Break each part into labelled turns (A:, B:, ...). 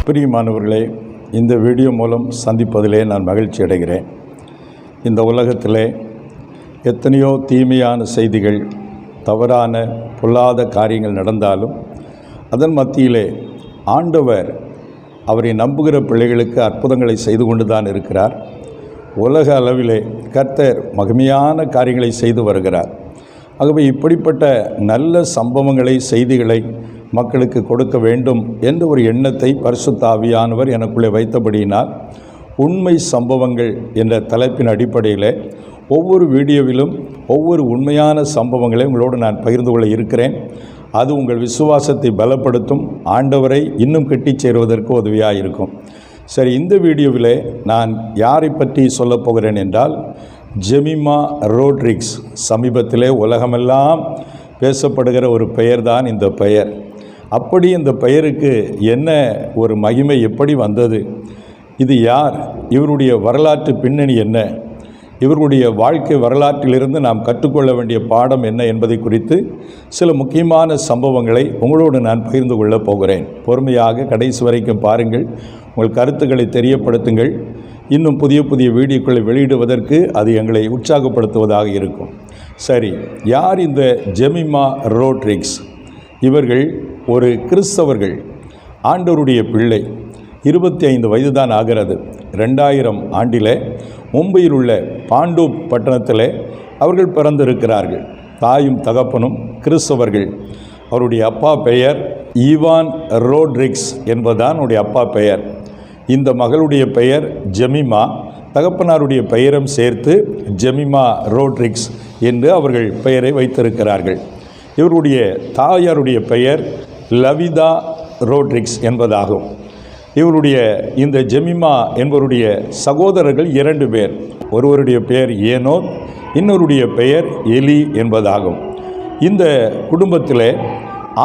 A: பிரியமானவர்களே, இந்த வீடியோ மூலம் சந்திப்பதிலே நான் மகிழ்ச்சி அடைகிறேன். இந்த உலகத்திலே எத்தனையோ தீமையான செய்திகள், தவறான பொல்லாத காரியங்கள் நடந்தாலும் அதன் மத்தியிலே ஆண்டவர் அவரை நம்புகிற பிள்ளைகளுக்கு அற்புதங்களை செய்து கொண்டு தான் இருக்கிறார். உலக அளவிலே கர்த்தர் மகிமையான காரியங்களை செய்து வருகிறார். ஆகவே இப்படிப்பட்ட நல்ல சம்பவங்களை, செய்திகளை மக்களுக்கு கொடுக்க வேண்டும் என்ற ஒரு எண்ணத்தை பரிசுத்த ஆவியானவர் எனக்குள்ளே வைத்தபடியினால் உண்மை சம்பவங்கள் என்ற தலைப்பின் அடிப்படையில் ஒவ்வொரு வீடியோவிலும் ஒவ்வொரு உண்மையான சம்பவங்களை உங்களோடு நான் பகிர்ந்து கொள்ள இருக்கிறேன். அது உங்கள் விசுவாசத்தை பலப்படுத்தும், ஆண்டவரை இன்னும் கட்டிச் சேருவதற்கு உதவியாக இருக்கும். சரி, இந்த வீடியோவில் நான் யாரை பற்றி சொல்லப் போகிறேன் என்றால், ஜெமிமா ரோட்ரிக்ஸ். சமீபத்திலே உலகமெல்லாம் பேசப்படுகிற ஒரு பெயர்தான் இந்த பெயர். அப்படி இந்த பெயருக்கு என்ன ஒரு மகிமை, எப்படி வந்தது, இது யார், இவருடைய வரலாற்று பின்னணி என்ன, இவர்களுடைய வாழ்க்கை வரலாற்றிலிருந்து நாம் கற்றுக்கொள்ள வேண்டிய பாடம் என்ன என்பதை குறித்து சில முக்கியமான சம்பவங்களை உங்களோடு நான் பகிர்ந்து கொள்ளப் போகிறேன். பொறுமையாக கடைசி வரைக்கும் பாருங்கள், உங்கள் கருத்துக்களை தெரியப்படுத்துங்கள். இன்னும் புதிய புதிய வீடியோக்களை வெளியிடுவதற்கு அது எங்களை உற்சாகப்படுத்துவதாக இருக்கும். சரி, யார் இந்த ஜெமிமா ரோட்ரிக்ஸ்? இவர்கள் ஒரு கிறிஸ்தவர்கள், ஆண்டவருடைய பிள்ளை. 25 வயது தான் ஆகிறது. 2000 ஆண்டில் மும்பையில் உள்ள பாண்டு பட்டணத்தில் அவர்கள் பிறந்திருக்கிறார்கள். தாயும் தகப்பனும் கிறிஸ்தவர்கள். அவருடைய அப்பா பெயர் ஈவான் ரோட்ரிக்ஸ் என்பதுதான் அவருடைய அப்பா பெயர். இந்த மகளுடைய பெயர் ஜெமிமா. தகப்பனாருடைய பெயரும் சேர்த்து ஜெமிமா ரோட்ரிக்ஸ் என்று அவர்கள் பெயரை வைத்திருக்கிறார்கள். இவருடைய தாயாருடைய பெயர் லவிதா ரோட்ரிக்ஸ் என்பதாகும். இவருடைய இந்த ஜெமிமா என்பவருடைய சகோதரர்கள் 2 பேர். ஒருவருடைய பெயர் ஏனோத், இன்னொருடைய பெயர் எலி என்பதாகும். இந்த குடும்பத்தில்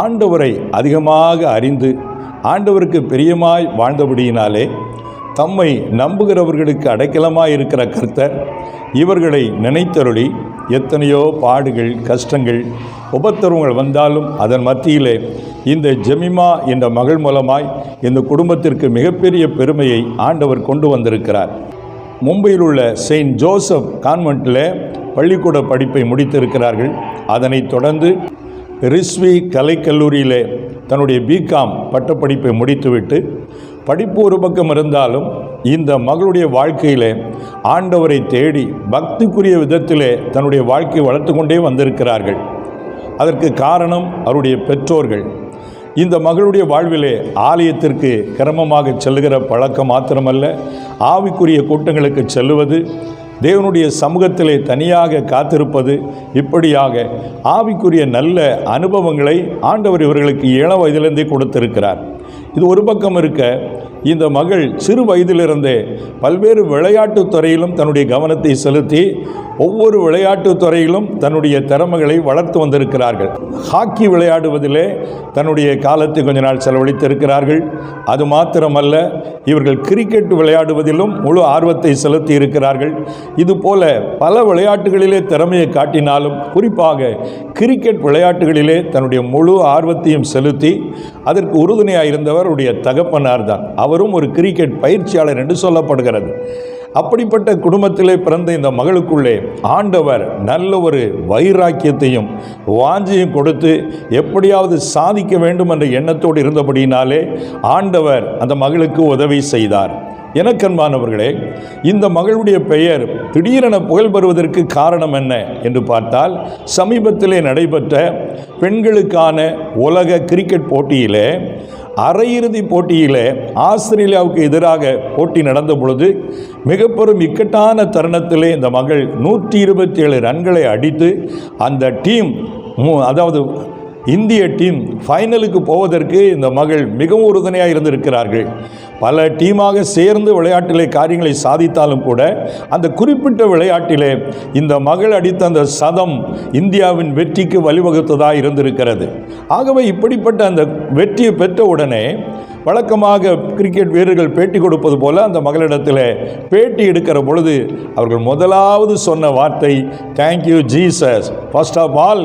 A: ஆண்டவரை அதிகமாக அறிந்து ஆண்டவருக்கு பிரியமாய் வாழ்ந்தபடியினாலே தம்மை நம்புகிறவர்களுக்கு அடைக்கலமாய் இருக்கிற கர்த்தர் இவர்களை நினைத்தருளி எத்தனையோ பாடுகள், கஷ்டங்கள், உபத்திரவங்கள் வந்தாலும் அதன் மத்தியிலே இந்த ஜெமிமா என்ற மகள் மூலமாய் இந்த குடும்பத்திற்கு மிகப்பெரிய பெருமையை ஆண்டவர் கொண்டு வந்திருக்கிறார். மும்பையில் உள்ள செயின்ட் ஜோசப் கான்வென்ட்டில் பள்ளிக்கூட படிப்பை முடித்திருக்கிறார்கள். அதனைத் தொடர்ந்து ரிஸ்வி கலைக்கல்லூரியிலே தன்னுடைய பிகாம் பட்டப்படிப்பை முடித்துவிட்டு, படிப்பு ஒரு பக்கம் இருந்தாலும் இந்த மகளுடைய வாழ்க்கையிலே ஆண்டவரை தேடி பக்திக்குரிய விதத்திலே தன்னுடைய வாழ்க்கையை வளர்த்து கொண்டே வந்திருக்கிறார்கள். அதற்கு காரணம் அவருடைய பெற்றோர்கள். இந்த மகளுடைய வாழ்விலே ஆலயத்திற்கு கிரமமாக செல்லுகிற பழக்கம் மாத்திரமல்ல, ஆவிக்குரிய கூட்டங்களுக்கு செல்லுவது, தேவனுடைய சமூகத்திலே தனியாக காத்திருப்பது, இப்படியாக ஆவிக்குரிய நல்ல அனுபவங்களை ஆண்டவர் இவர்களுக்கு 7 வயதிலிருந்தே கொடுத்திருக்கிறார். இது ஒரு பக்கம் இருக்க, இந்த மகள் சிறு வயதிலிருந்தே பல்வேறு விளையாட்டுத் துறையிலும் தன்னுடைய கவனத்தை செலுத்தி ஒவ்வொரு விளையாட்டுத் துறையிலும் தன்னுடைய திறமைகளை வளர்த்து வந்திருக்கிறார்கள். ஹாக்கி விளையாடுவதிலே தன்னுடைய காலத்தை கொஞ்ச நாள் செலவழித்திருக்கிறார்கள். அது மாத்திரமல்ல, இவர்கள் கிரிக்கெட் விளையாடுவதிலும் முழு ஆர்வத்தை செலுத்தி இருக்கிறார்கள். இதுபோல பல விளையாட்டுகளிலே திறமையை காட்டினாலும் குறிப்பாக கிரிக்கெட் விளையாட்டுகளிலே தன்னுடைய முழு ஆர்வத்தையும் செலுத்தி அதற்கு உறுதுணையாக இருந்தவர் அவருடைய தகப்பனார் தான். அவரும் ஒரு கிரிக்கெட் பயிற்சியாளர் என்று சொல்லப்படுகிறது. அப்படிப்பட்ட குடும்பத்திலே பிறந்த இந்த மகளுக்குள்ளே ஆண்டவர் நல்ல ஒரு வைராக்கியத்தையும் வாஞ்சையும் கொடுத்து எப்படியாவது சாதிக்க வேண்டும் என்ற எண்ணத்தோடு இருந்தபடியினாலே ஆண்டவர் அந்த மகளுக்கு உதவி செய்தார். எனக்கன்பானவர்களே, இந்த மகளுடைய பெயர் திடீரென புகழ் பெறுவதற்கு காரணம் என்ன என்று பார்த்தால், சமீபத்திலே நடைபெற்ற பெண்களுக்கான உலக கிரிக்கெட் போட்டியிலே அரையிறுதி போட்டியில் ஆஸ்திரேலியாவுக்கு எதிராக போட்டி நடந்த பொழுது மிக பெரும் இக்கட்டான தருணத்திலே இந்த மகள் 127 ரன்களை அடித்து அந்த டீம், அதாவது இந்திய டீம் ஃபைனலுக்கு போவதற்கு இந்த மகள் மிகவும் உறுதுணையாக இருந்திருக்கிறார்கள். பல டீமாக சேர்ந்து விளையாட்டிலே காரியங்களை சாதித்தாலும் கூட அந்த குறிப்பிட்ட விளையாட்டிலே இந்த மகள் அடித்த அந்த சதம் இந்தியாவின் வெற்றிக்கு வழிவகுத்ததாக இருந்திருக்கிறது. ஆகவே இப்படிப்பட்ட அந்த வெற்றியை பெற்ற உடனே வழக்கமாக கிரிக்கெட் வீரர்கள் பேட்டி கொடுப்பது போல அந்த மகளிடத்தில் பேட்டி எடுக்கிற பொழுது அவர்கள் முதலாவது சொன்ன வார்த்தை thank you Jesus. First of all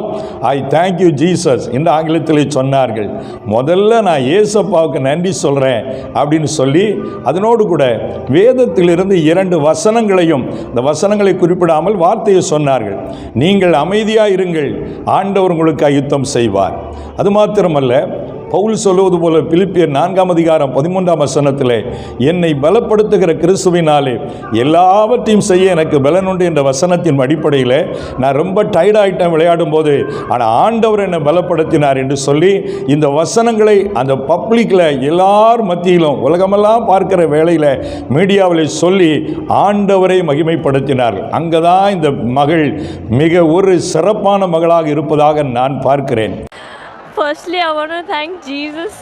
A: I thank you Jesus என்று ஆங்கிலத்தில் சொன்னார்கள். முதல்ல நான் ஏசப்பாவுக்கு நன்றி சொல்கிறேன் அப்படின்னு சொல்லி அதனோடு கூட வேதத்திலிருந்து 2 வசனங்களையும், இந்த வசனங்களை குறிப்பிடாமல் வார்த்தையை சொன்னார்கள். நீங்கள் அமைதியாக இருங்கள், ஆண்டவர் உங்களுக்கு யுத்தம் செய்வார். அது மாத்திரமல்ல, பவுல் சொல்லுவது போல பிலிப்பியர் 4:13 என்னை பலப்படுத்துகிற கிறிஸ்துவினாலே எல்லாவற்றையும் செய்ய எனக்கு பலன் உண்டு என்ற வசனத்தின் அடிப்படையில் நான் ரொம்ப டயர்டாயிட்டேன் விளையாடும் போது, ஆனால் ஆண்டவர் என்னை பலப்படுத்தினார் என்று சொல்லி இந்த வசனங்களை அந்த பப்ளிக்கில் எல்லார் மத்தியிலும் உலகமெல்லாம் பார்க்கிற வேளையில் மீடியாவில் சொல்லி ஆண்டவரை மகிமைப்படுத்தினார். அங்கே தான் இந்த மகள் மிக ஒரு சிறப்பான மகளாக இருப்பதாக நான் பார்க்கிறேன்.
B: Firstly, I want to thank Jesus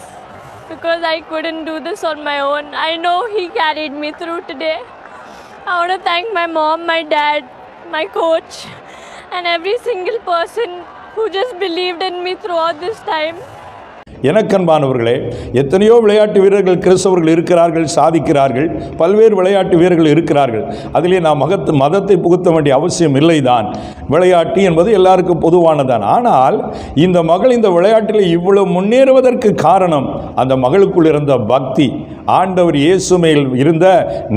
B: because I couldn't do this on my own. I know He carried me through today. I want to thank my mom, my dad, my coach, and every single person who just believed in me throughout this time.
A: எனக்கன்பானவர்களே, எத்தனையோ விளையாட்டு வீரர்கள் கிறிஸ்தவர்கள் இருக்கிறார்கள், சாதிக்கிறார்கள். பல்வேறு விளையாட்டு வீரர்கள் இருக்கிறார்கள். அதிலே நாம் மதத்தை புகுத்த வேண்டிய அவசியம் இல்லைதான். விளையாட்டு என்பது எல்லாருக்கும் பொதுவானதான். ஆனால் இந்த மகள் இந்த விளையாட்டில் இவ்வளவு முன்னேறுவதற்கு காரணம் அந்த மகளுக்குள் இருந்த பக்தி, ஆண்டவர் இயேசு மேல் இருந்த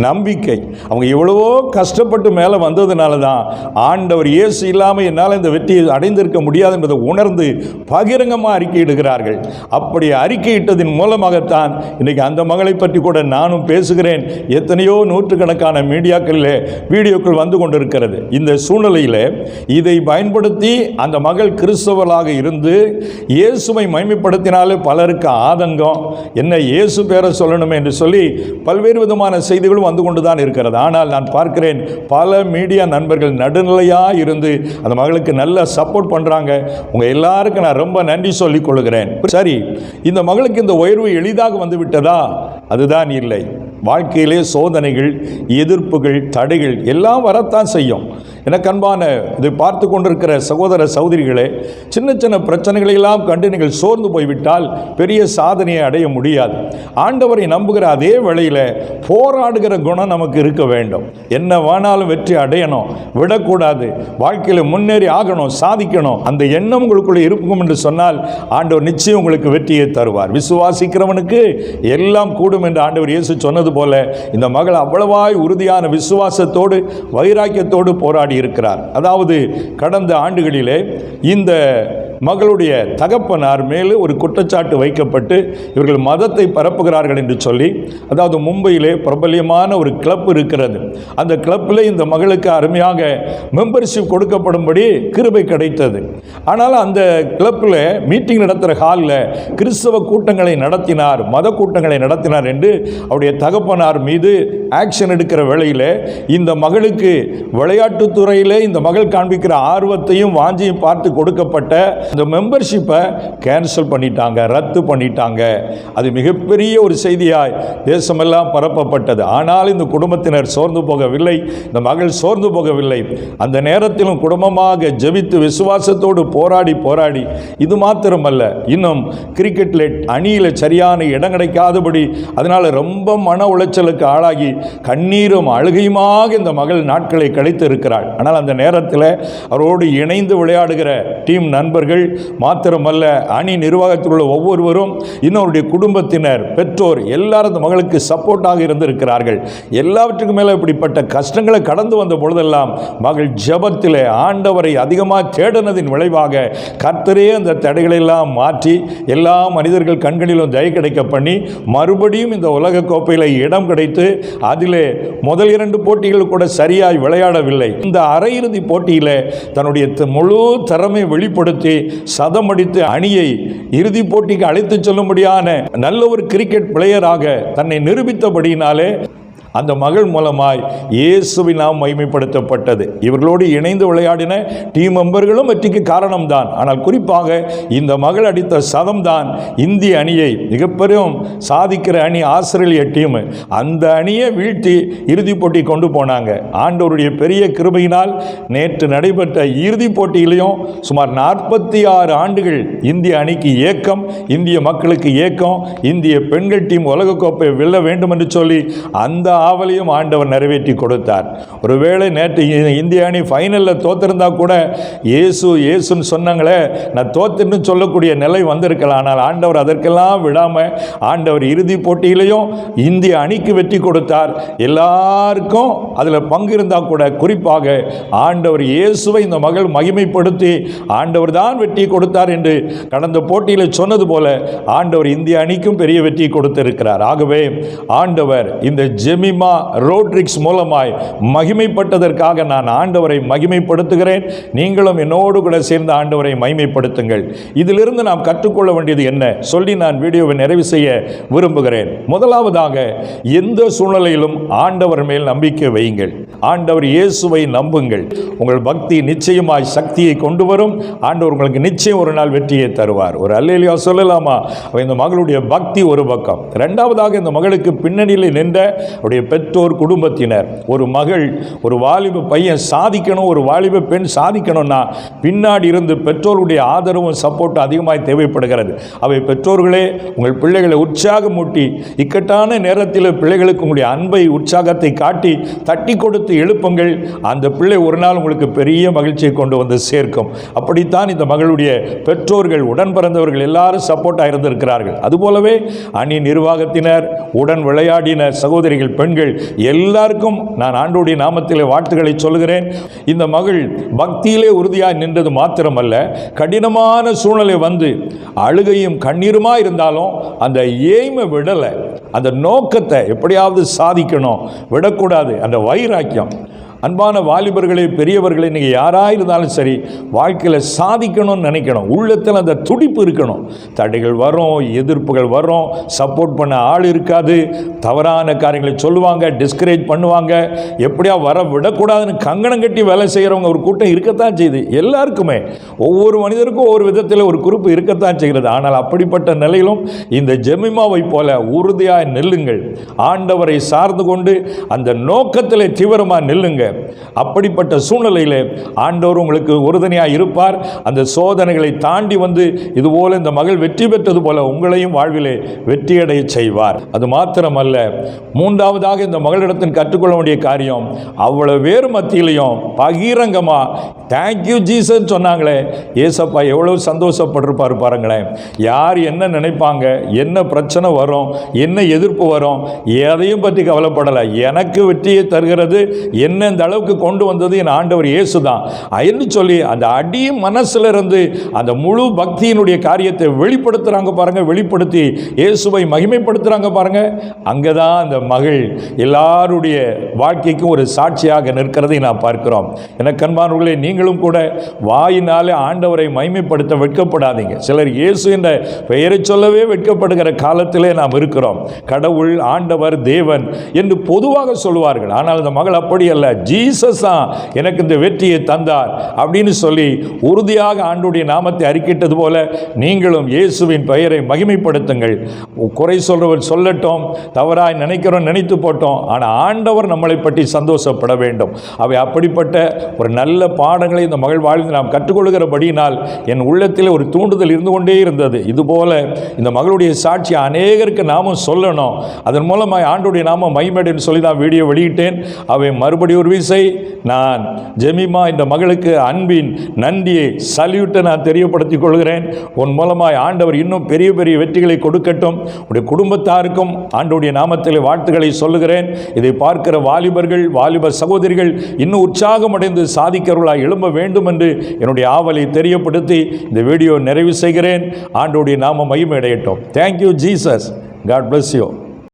A: நம்பிக்கை. அவங்க எவ்வளவோ கஷ்டப்பட்டு மேலே வந்ததுனால தான் ஆண்டவர் இயேசு இல்லாமல் என்னால் இந்த வெற்றியை அடைந்திருக்க முடியாது என்பதை உணர்ந்து பகிரங்கமாக அறிக்கையிடுகிறார்கள். அப்படி அறிக்கையிட்டதின் மூலமாகத்தான் இன்றைக்கி அந்த மகளை பற்றி கூட நானும் பேசுகிறேன். எத்தனையோ நூற்றுக்கணக்கான மீடியாக்களில் வீடியோக்கள் வந்து கொண்டிருக்கிறது. இந்த சூழ்நிலையில் இதை பயன்படுத்தி அந்த மகள் கிறிஸ்தவர்களாக இருந்து இயேசுவை மகிமைப்படுத்தினாலே பலருக்கு ஆதங்கம், என்ன இயேசு பேரை சொல்லணுமே என்று சொல்லி பல்வேறு விதமான செய்திகளும் வந்து கொண்டு தான் இருக்கிறது. ஆனால் நான் பார்க்கிறேன் பல மீடியா நண்பர்கள் நடுநிலையாக இருந்து அந்த மகளுக்கு நல்ல சப்போர்ட் பண்ணுறாங்க. உங்கள் எல்லாருக்கும் நான் ரொம்ப நன்றி சொல்லிக் கொள்கிறேன். சரி, இந்த மகளுக்கு இந்த உயர்வு எளிதாக வந்து விட்டதா? அதுதான் இல்லை. வாழ்க்கையிலே சோதனைகள், எதிர்ப்புகள், தடைகள் எல்லாம் வரத்தான் செய்யும். எனக்கு அன்பான இதை பார்த்து கொண்டிருக்கிற சகோதர சகோதரிகளே, சின்ன சின்ன பிரச்சனைகளெல்லாம் கண்டு நீங்கள் சோர்ந்து போய்விட்டால் பெரிய சாதனையை அடைய முடியாது. ஆண்டவரை நம்புகிற அதே வேளையில் போராடுகிற குணம் நமக்கு இருக்க வேண்டும். என்ன வேணாலும் வெற்றி அடையணும், விடக்கூடாது, வாழ்க்கையில் முன்னேறி ஆகணும், சாதிக்கணும், அந்த எண்ணம் உங்களுக்குள்ளே இருக்கும் என்று சொன்னால் ஆண்டவர் நிச்சயம் உங்களுக்கு வெற்றியை தருவார். விசுவாசிக்கிறவனுக்கு எல்லாம் கூடும் என்று ஆண்டவர் இயேசு சொன்னது போல இந்த மகள் அவ்வளவாய் உறுதியான விசுவாசத்தோடு வைராக்கியத்தோடு போராடி இருக்கிறார். அதாவது கடந்த ஆண்டுகளிலே இந்த மகளுடைய தகப்பனார் மேலே ஒரு குற்றச்சாட்டு வைக்கப்பட்டு இவர்கள் மதத்தை பரப்புகிறார்கள் என்று சொல்லி, அதாவது மும்பையிலே பிரபல்யமான ஒரு கிளப் இருக்கிறது. அந்த கிளப்பில் இந்த மகளுக்கு அருமையாக மெம்பர்ஷிப் கொடுக்கப்படும்படி கிருபை கிடைத்தது. ஆனால் அந்த கிளப்பில் மீட்டிங் நடத்துகிற ஹாலில் கிறிஸ்தவ கூட்டங்களை நடத்தினார், மத கூட்டங்களை நடத்தினார் என்று அவருடைய தகப்பனார் மீது ஆக்ஷன் எடுக்கிற வேளையில் இந்த மகளுக்கு விளையாட்டுத்துறையில் இந்த மகள் காண்பிக்கிற ஆர்வத்தையும் வாஞ்சியும் பார்த்து கொடுக்கப்பட்ட இந்த மெம்பர்ஷிப்பை கேன்சல் பண்ணிட்டாங்க, ரத்து பண்ணிட்டாங்க. அது மிகப்பெரிய ஒரு செய்தியாய் தேசமெல்லாம் பரப்பப்பட்டது. ஆனால் இந்த குடும்பத்தினர் சோர்ந்து போகவில்லை, இந்த மகள் சோர்ந்து போகவில்லை. அந்த நேரத்திலும் குடும்பமாக ஜெபித்து விசுவாசத்தோடு போராடி இது மாத்திரமல்ல, இன்னும் கிரிக்கெட்டில் அணியில் சரியான இடம் கிடைக்காதபடி அதனால் ரொம்ப மன உளைச்சலுக்கு ஆளாகி கண்ணீரும் அழுகையுமாக இந்த மகள் நாட்களை கழித்து இருக்கிறாள். ஆனால் அந்த நேரத்தில் அவரோடு இணைந்து விளையாடுகிற டீம் நண்பர்கள் மாத்திரமல்ல, அணி நிர்வாகத்தில் உள்ள ஒவ்வொருவரும், இன்னொருடைய குடும்பத்தினர், பெற்றோர் எல்லாரும் அந்த மகளுக்கு சப்போர்ட்டாக இருந்திருக்கிறார்கள். எல்லாவற்றுக்கும் மேலே இப்படிப்பட்ட கஷ்டங்களை கடந்து வந்த பொழுதெல்லாம் மகள் ஜெபத்திலே ஆண்டவரை அதிகமாக தேடினதின் விளைவாக கர்த்தரே அந்த தடைகளெல்லாம் மாற்றி எல்லா மனிதர்கள் கண்களிலும் தயை கிடைக்க பண்ணி மறுபடியும் இந்த உலக கோப்பையில் இடம் கிடைத்து அதிலே முதல் 2 போட்டிகள் கூட சரியாய் விளையாடவில்லை. இந்த அரையிறுதி போட்டியில் தன்னுடைய முழு திறமை வெளிப்படுத்தி சதம் அடித்து அணியை இறுதிப் போட்டிக்கு அழைத்து செல்லும்படியான நல்ல ஒரு கிரிக்கெட் பிளேயராக தன்னை நிரூபித்தபடியினாலே அந்த மகள் மூலமாய் இயேசுவின் நாம் மகிமைப்படுத்தப்பட்டது. இவர்களோடு இணைந்து விளையாடின டீம் மெம்பர்களும் வெற்றிக்கு காரணம்தான். ஆனால் குறிப்பாக இந்த மகள் அடித்த சதம்தான் இந்திய அணியை மிகப்பெரும் சாதிக்கிற அணி ஆஸ்திரேலிய டீம், அந்த அணியை வீழ்த்தி இறுதிப் போட்டி கொண்டு போனாங்க. ஆண்டவருடைய பெரிய கிருபையினால் நேற்று நடைபெற்ற இறுதிப் போட்டியிலையும் சுமார் 46 ஆண்டுகள் இந்திய அணிக்கு ஏக்கம், இந்திய மக்களுக்கு ஏக்கம், இந்திய பெண்கள் டீம் உலகக்கோப்பை வெல்ல வேண்டும் என்று சொல்லி அந்த ஆவலையும் ஆண்டவர் நிறைவேற்றி கொடுத்தார். ஒருவேளை நேற்று இந்திய அணி ஃபைனலில் தோத்திருந்தா கூட இயேசுன்னு சொன்னாங்களே, நான் தோத்துன்னு சொல்லக்கூடிய நிலை வந்திருக்கலாம். ஆனால் ஆண்டவர் அதற்கெல்லாம் விடாமல் ஆண்டவர் இறுதிப் போட்டியிலையும் இந்திய அணிக்கு வெற்றி கொடுத்தார். எல்லாருக்கும் அதில் பங்கு இருந்தால் கூட குறிப்பாக ஆண்டவர் இயேசுவை இந்த மகள் மகிமைப்படுத்தி ஆண்டவர் தான் வெற்றி கொடுத்தார் என்று கடந்த போட்டியில் சொன்னது போல ஆண்டவர் இந்திய அணிக்கும் பெரிய வெற்றி கொடுத்திருக்கிறார். ஆகவே ஆண்டவர் இந்த ஜெமிமா ரோட்ரிக்ஸ் மூலமாய் மகிமைப்பட்டதற்காக நான் ஆண்டவரை மகிமைப்படுத்துகிறேன். நீங்களும் என்னோடு கூட சேர்ந்து ஆண்டவரை மகிமைப்படுத்துங்கள். இதிலிருந்து நாம் கற்றுக்கொள்ள வேண்டியது என்ன சொல்லி நான் வீடியோவை நிறைவு செய்ய விரும்புகிறேன். முதலாவதாக, எந்த சூழ்நிலையிலும் ஆண்டவர் மேல் நம்பிக்கை வையுங்கள். ஆண்டவர் இயேசுவை நம்புங்கள். உங்கள் பக்தி நிச்சயமாய் சக்தியை கொண்டு வரும். ஆண்டவர் உங்களுக்கு நிச்சயம் ஒரு நாள் வெற்றியை தருவார். ஒரு அல்லேலூயா சொல்லலாமா? இந்த மகளுடைய பக்தி ஒரு பக்கம். இரண்டாவதாக, இந்த மகளுக்கு பின்னணியில் நின்ற அவருடைய பெற்றோர், குடும்பத்தினர். ஒரு மகள், ஒரு வாலிப பையன் சாதிக்கணும், ஒரு வாலிப பெண் சாதிக்கணும்னா பின்னாடி இருந்து பெற்றோருடைய ஆதரவும் சப்போர்ட் அதிகமாக தேவைப்படுகிறது. அவை பெற்றோர்களே உங்கள் பிள்ளைகளை உற்சாகமூட்டி இக்கட்டான நேரத்தில் பிள்ளைகளுக்கு உங்களுடைய அன்பை, உற்சாகத்தை காட்டி தட்டி கொடுத்து எழுப்புங்கள். அந்த பிள்ளை ஒரு நாள் உங்களுக்கு பெரிய மகிழ்ச்சியை கொண்டு வந்து சேர்க்கும். அப்படித்தான் இந்த மகளுடைய பெற்றோர்கள், உடன் பிறந்தவர்கள் எல்லாரும் சப்போர்ட்டாக இருந்திருக்கிறார்கள். அதுபோலவே அணி நிர்வாகத்தினர், உடன் விளையாடின சகோதரிகள், பெண்கள் எல்லாருக்கும் நான் ஆண்டவருடைய நாமத்திலே வாழ்த்துக்களை சொல்கிறேன். இந்த மகள் பக்தியிலே உறுதியாக நின்றது மாத்திரமல்ல, கடினமான சூழ்நிலை வந்து அழுகையும் கண்ணீருமா இருந்தாலும் அந்த எய்மை விடலை. அந்த நோக்கத்தை எப்படியாவது சாதிக்கணும், விடக்கூடாது. அந்த வைராக்கியம். அன்பான வாலிபர்களே, பெரியவர்களே, நீங்கள் யாராக இருந்தாலும் சரி, வாழ்க்கையில் சாதிக்கணும்னு நினைக்கணும். உள்ளத்தில் அந்த துடிப்பு இருக்கணும். தடைகள் வரும், எதிர்ப்புகள் வரும், சப்போர்ட் பண்ண ஆள் இருக்காது, தவறான காரியங்களை சொல்லுவாங்க, டிஸ்கரேஜ் பண்ணுவாங்க, எப்படியா வர விடக்கூடாதுன்னு கங்கணம் கட்டி வேலை செய்கிறவங்க ஒரு கூட்டம் இருக்கத்தான் செய்யுது. எல்லாருக்குமே, ஒவ்வொரு மனிதருக்கும் ஒவ்வொரு விதத்தில் ஒரு குறிப்பு இருக்கத்தான் செய்கிறது. ஆனால் அப்படிப்பட்ட நிலையிலும் இந்த ஜெமிமாவை போல உறுதியாக நெல்லுங்கள். ஆண்டவரை சார்ந்து கொண்டு அந்த நோக்கத்தில் தீவிரமாக நெல்லுங்க. அப்படிப்பட்ட சூழ்நிலையில் ஆண்டவர் உங்களுக்கு உறுதுணையாக இருப்பார். அந்த சோதனைகளை தாண்டி வந்து இதுபோல இந்த மகள் வெற்றி பெற்றது போல உங்களையும் வாழ்விலே வெற்றியடைய செய்வார். அது மாத்திரமல்ல, மூன்றாவதாக இந்த மகளிடத்தில் கற்றுக்கொள்ள வேண்டிய காரியம், அவ்வளவு வேறு மத்தியிலையும் பகிரங்கமா தேங்க்யூ ஜீசஸ் சொன்னாங்களே, ஏசப்பா எவ்வளவு சந்தோஷப்பட்டிருப்பார் பாருங்களேன். யார் என்ன நினைப்பாங்க, என்ன பிரச்சனை வரும், என்ன எதிர்ப்பு வரும், எதையும் பற்றி கவலைப்படலை. எனக்கு வெற்றியை தருகிறது, என்ன இந்த அளவுக்கு கொண்டு வந்தது என் ஆண்டவர் இயேசு தான் என்று சொல்லி அந்த அடி மனசுல இருந்து அந்த முழு பக்தியினுடைய காரியத்தை வெளிப்படுத்துறாங்க பாருங்க. வெளிப்படுத்தி இயேசுவை மகிமைப்படுத்துறாங்க பாருங்க. அங்கதான் அந்த மகள் எல்லாருடைய வாழ்க்கைக்கும் ஒரு சாட்சியாக நிற்கிறதை நான் பார்க்கிறோம். எனக்கு அன்பானவர்களே, நீங்களும் கூட வாயினாலே ஆண்டவரை மகிமைப்படுத்த வெட்கப்படாதீங்க. சிலர் இயேசு என்ற பெயரை சொல்லவே வெட்கப்படுகிற காலத்திலே நாம் இருக்கிறோம். கடவுள், ஆண்டவர், தேவன் என்று பொதுவாக சொல்வார்கள். ஆனால் அந்த மகள் அப்படி அல்ல. ஜீசஸ் தான் எனக்கு இந்த வெற்றியை தந்தார் அப்படின்னு சொல்லி உறுதியாக ஆண்டவருடைய நாமத்தை அறிக்கிட்டது போல நீங்களும் இயேசுவின் பெயரை மகிமைப்படுத்துங்கள். குறை சொல்றவர் சொல்லட்டும், தவறாய் நினைக்கிறோம், நினைத்து போட்டோம். ஆனால் ஆண்டவர் நம்மளை பற்றி சந்தோஷப்பட வேண்டும். அவை அப்படிப்பட்ட ஒரு நல்ல பாடங்களை இந்த மகள் வாழ்ந்து நாம் கற்றுக்கொள்கிறபடியினால் என் உள்ளத்தில் ஒரு தூண்டுதல் இருந்து கொண்டே இருந்தது. இதுபோல இந்த மகளுடைய சாட்சி அநேகருக்கு நாமும் சொல்லணும். அதன் மூலமாக ஆண்டவருடைய நாமம் மகிமைன்னு சொல்லி தான் வீடியோ வெளியிட்டேன். அவை மறுபடியும் ஒரு விசை நான் ஜெமிமா இந்த மகளுக்கு அன்பின் நன்றியை, சல்யூட்டை நான் தெரியப்படுத்திக் கொள்கிறேன். உன் மூலமாய் ஆண்டவர் இன்னும் பெரிய பெரிய வெற்றிகளை கொடுக்கட்டும். உடைய குடும்பத்தாருக்கும் ஆண்டவருடைய நாமத்தில் வாழ்த்துக்களை சொல்லுகிறேன். இதை பார்க்கிற வாலிபர்கள், வாலிப சகோதரிகள் இன்னும் உற்சாகமடைந்து சாதிக்கிறவர்களாக எழும்ப வேண்டும் என்று என்னுடைய ஆவலை தெரியப்படுத்தி இந்த வீடியோ நிறைவு செய்கிறேன். ஆண்டவருடைய நாமம் மகிமை அடையட்டும். Thank you Jesus. God bless you.